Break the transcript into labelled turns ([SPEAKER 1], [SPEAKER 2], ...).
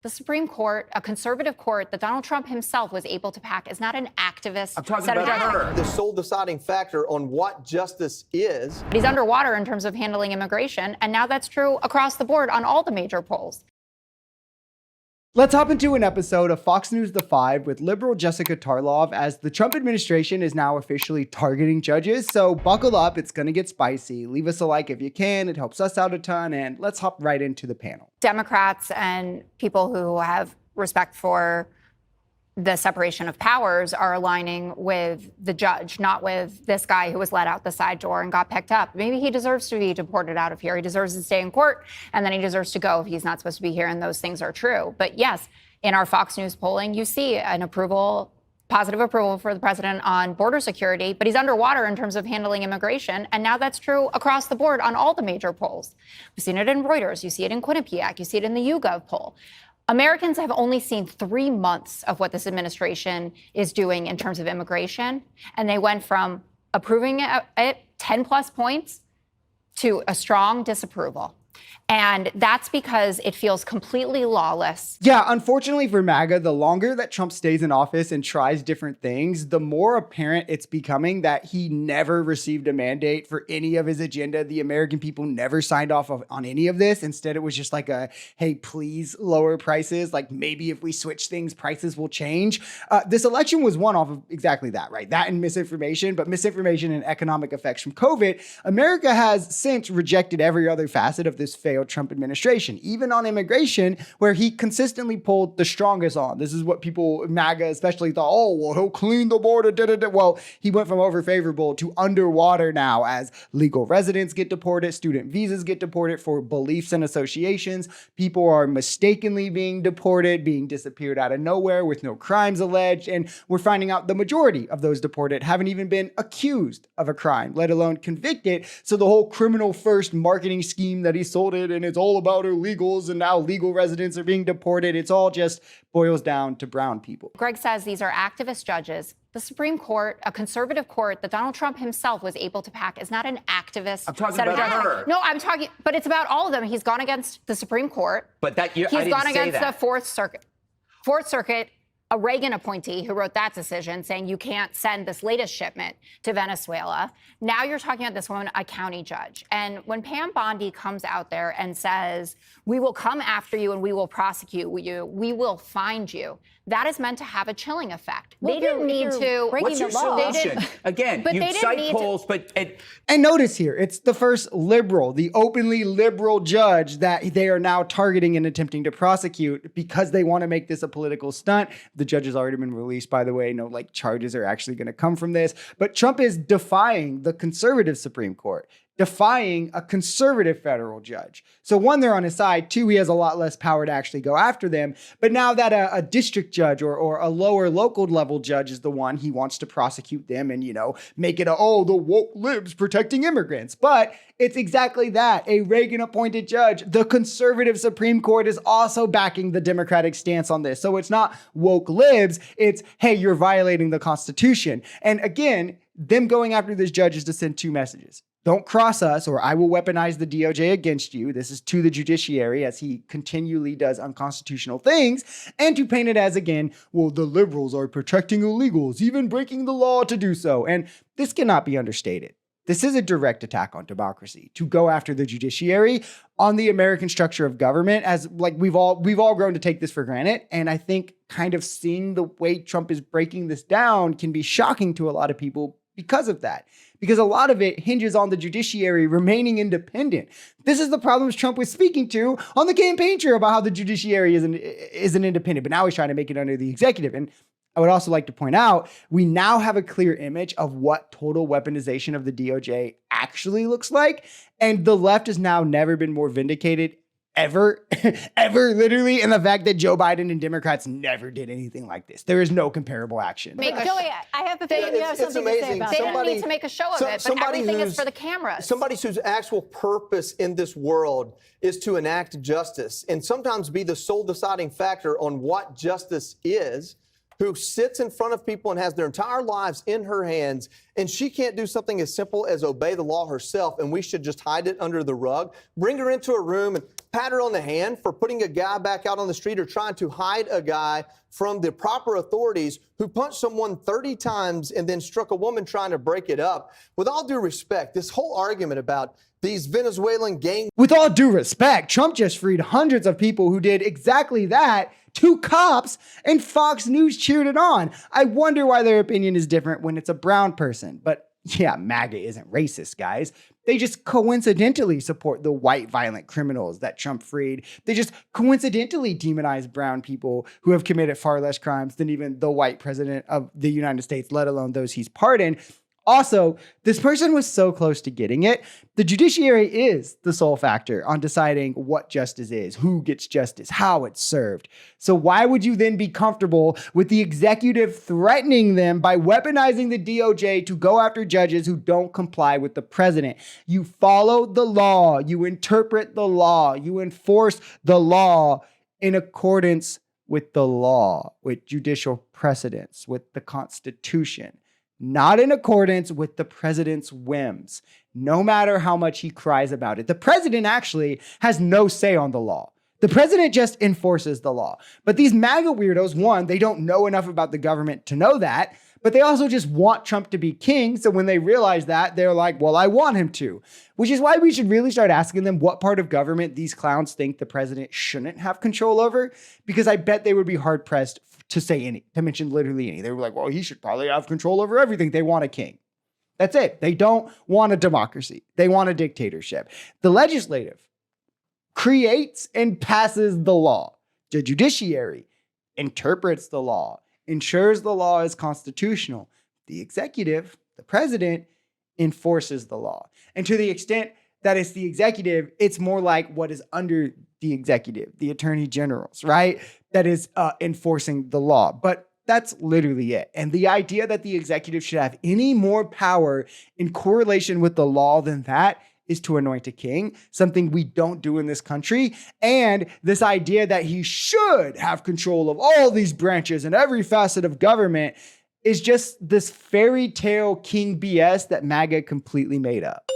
[SPEAKER 1] The Supreme Court, a conservative court that Donald Trump himself was able to pack, is not an activist.
[SPEAKER 2] I'm talking about her.
[SPEAKER 3] The sole deciding factor on what justice is.
[SPEAKER 1] But he's underwater in terms of handling immigration, and now that's true across the board on all the major polls.
[SPEAKER 4] Let's hop into an episode of Fox News The Five with liberal Jessica Tarlov, as the Trump administration is now officially targeting judges. So buckle up, it's going to get spicy. Leave us a like if you can. It helps us out a ton. And let's hop right into the panel.
[SPEAKER 1] Democrats and people who have respect for the separation of powers are aligning with the judge, not with this guy who was let out the side door and got picked up. Maybe he deserves to be deported out of here. He deserves to stay in court, and then he deserves to go if he's not supposed to be here, and those things are true. But yes, in our Fox News polling, you see an positive approval for the president on border security, but he's underwater in terms of handling immigration. And now that's true across the board on all the major polls. We've seen it in Reuters. You see it in Quinnipiac. You see it in the YouGov poll. Americans have only seen 3 months of what this administration is doing in terms of immigration, and they went from approving it 10 plus points to a strong disapproval. And that's because it feels completely lawless.
[SPEAKER 4] Yeah, unfortunately for MAGA, the longer that Trump stays in office and tries different things, the more apparent it's becoming that he never received a mandate for any of his agenda. The American people never signed off on any of this. Instead, it was just like a, hey, please lower prices. Like maybe if we switch things, prices will change. This election was won off of exactly that, right? That and misinformation, but misinformation and economic effects from COVID. America has since rejected every other facet of this failed Trump administration, even on immigration, where he consistently pulled the strongest on. This is what people, MAGA especially, thought, oh, well, he'll clean the border. Well, he went from over favorable to underwater now as legal residents get deported, student visas get deported for beliefs and associations. People are mistakenly being deported, being disappeared out of nowhere with no crimes alleged. And we're finding out the majority of those deported haven't even been accused of a crime, let alone convicted. So the whole criminal first marketing scheme that he sold it, and it's all about illegals, and now legal residents are being deported. It's all just boils down to brown people.
[SPEAKER 1] Greg says these are activist judges. The Supreme Court, a conservative court that Donald Trump himself was able to pack, is not an activist.
[SPEAKER 2] I'm talking about her.
[SPEAKER 1] No, I'm talking, but it's about all of them. He's gone against the Supreme Court.
[SPEAKER 2] But that he's
[SPEAKER 1] gone against the Fourth Circuit, a Reagan appointee who wrote that decision saying you can't send this latest shipment to Venezuela. Now you're talking about this woman, a county judge. And when Pam Bondi comes out there and says, we will come after you and we will prosecute you, we will find you, that is meant to have a chilling effect.
[SPEAKER 5] Well,
[SPEAKER 1] they didn't need to.
[SPEAKER 2] What's your solution? Again,
[SPEAKER 1] but
[SPEAKER 2] you
[SPEAKER 1] they
[SPEAKER 2] cite
[SPEAKER 1] didn't
[SPEAKER 2] polls, but...
[SPEAKER 4] And notice here, it's the first liberal, the openly liberal judge that they are now targeting and attempting to prosecute because they want to make this a political stunt. The judge has already been released, by the way. No charges are actually going to come from this. But Trump is defying the conservative Supreme Court, defying a conservative federal judge. So one, they're on his side. Two, he has a lot less power to actually go after them. But now that a district judge or a lower local level judge is the one, he wants to prosecute them and, make it the woke libs protecting immigrants. But it's exactly that. A Reagan appointed judge. The conservative Supreme Court is also backing the Democratic stance on this. So it's not woke libs. It's, hey, you're violating the Constitution. And again, them going after this judge is to send two messages. Don't cross us, or I will weaponize the DOJ against you. This is to the judiciary, as he continually does unconstitutional things, and to paint it as, again, well, the liberals are protecting illegals, even breaking the law to do so. And this cannot be understated. This is a direct attack on democracy, to go after the judiciary, on the American structure of government, as we've all grown to take this for granted. And I think kind of seeing the way Trump is breaking this down can be shocking to a lot of people because of that. Because a lot of it hinges on the judiciary remaining independent. This is the problems Trump was speaking to on the campaign trail about how the judiciary isn't independent, but now he's trying to make it under the executive. And I would also like to point out, we now have a clear image of what total weaponization of the DOJ actually looks like. And the left has now never been more vindicated ever, literally, and the fact that Joe Biden and Democrats never did anything like this. There is no comparable action.
[SPEAKER 5] Joey, I have a feeling you have something to say about
[SPEAKER 1] They
[SPEAKER 5] that.
[SPEAKER 1] didn't need to make a show of it, but everything is for the cameras.
[SPEAKER 3] Somebody whose actual purpose in this world is to enact justice and sometimes be the sole deciding factor on what justice is, who sits in front of people and has their entire lives in her hands, and she can't do something as simple as obey the law herself, and we should just hide it under the rug. Bring her into a room and pat her on the hand for putting a guy back out on the street or trying to hide a guy from the proper authorities who punched someone 30 times and then struck a woman trying to break it up. With all due respect, this whole argument about these Venezuelan gang.
[SPEAKER 4] With all due respect, Trump just freed hundreds of people who did exactly that, 2 cops, and Fox News cheered it on. I wonder why their opinion is different when it's a brown person. But yeah, MAGA isn't racist, guys. They just coincidentally support the white violent criminals that Trump freed. They just coincidentally demonize brown people who have committed far less crimes than even the white president of the United States, let alone those he's pardoned. Also, this person was so close to getting it. The judiciary is the sole factor on deciding what justice is, who gets justice, how it's served. So why would you then be comfortable with the executive threatening them by weaponizing the DOJ to go after judges who don't comply with the president? You follow the law, you interpret the law, you enforce the law in accordance with the law, with judicial precedents, with the Constitution. Not in accordance with the president's whims, no matter how much he cries about it. The president actually has no say on the law. The president just enforces the law. But these MAGA weirdos, one, they don't know enough about the government to know that, but they also just want Trump to be king. So when they realize that, they're like, well, I want him to. Which is why we should really start asking them what part of government these clowns think the president shouldn't have control over, because I bet they would be hard pressed to say any, to mention literally any. They were like, well, he should probably have control over everything. They want a king. That's it. They don't want a democracy. They want a dictatorship. The legislative creates and passes the law. The judiciary interprets the law, ensures the law is constitutional. The executive, the president, enforces the law. And to the extent that it's the executive, it's more like what is under the executive, the attorney generals, right? That is enforcing the law. But that's literally it. And the idea that the executive should have any more power in correlation with the law than that is to anoint a king, something we don't do in this country. And this idea that he should have control of all these branches and every facet of government is just this fairy tale king BS that MAGA completely made up.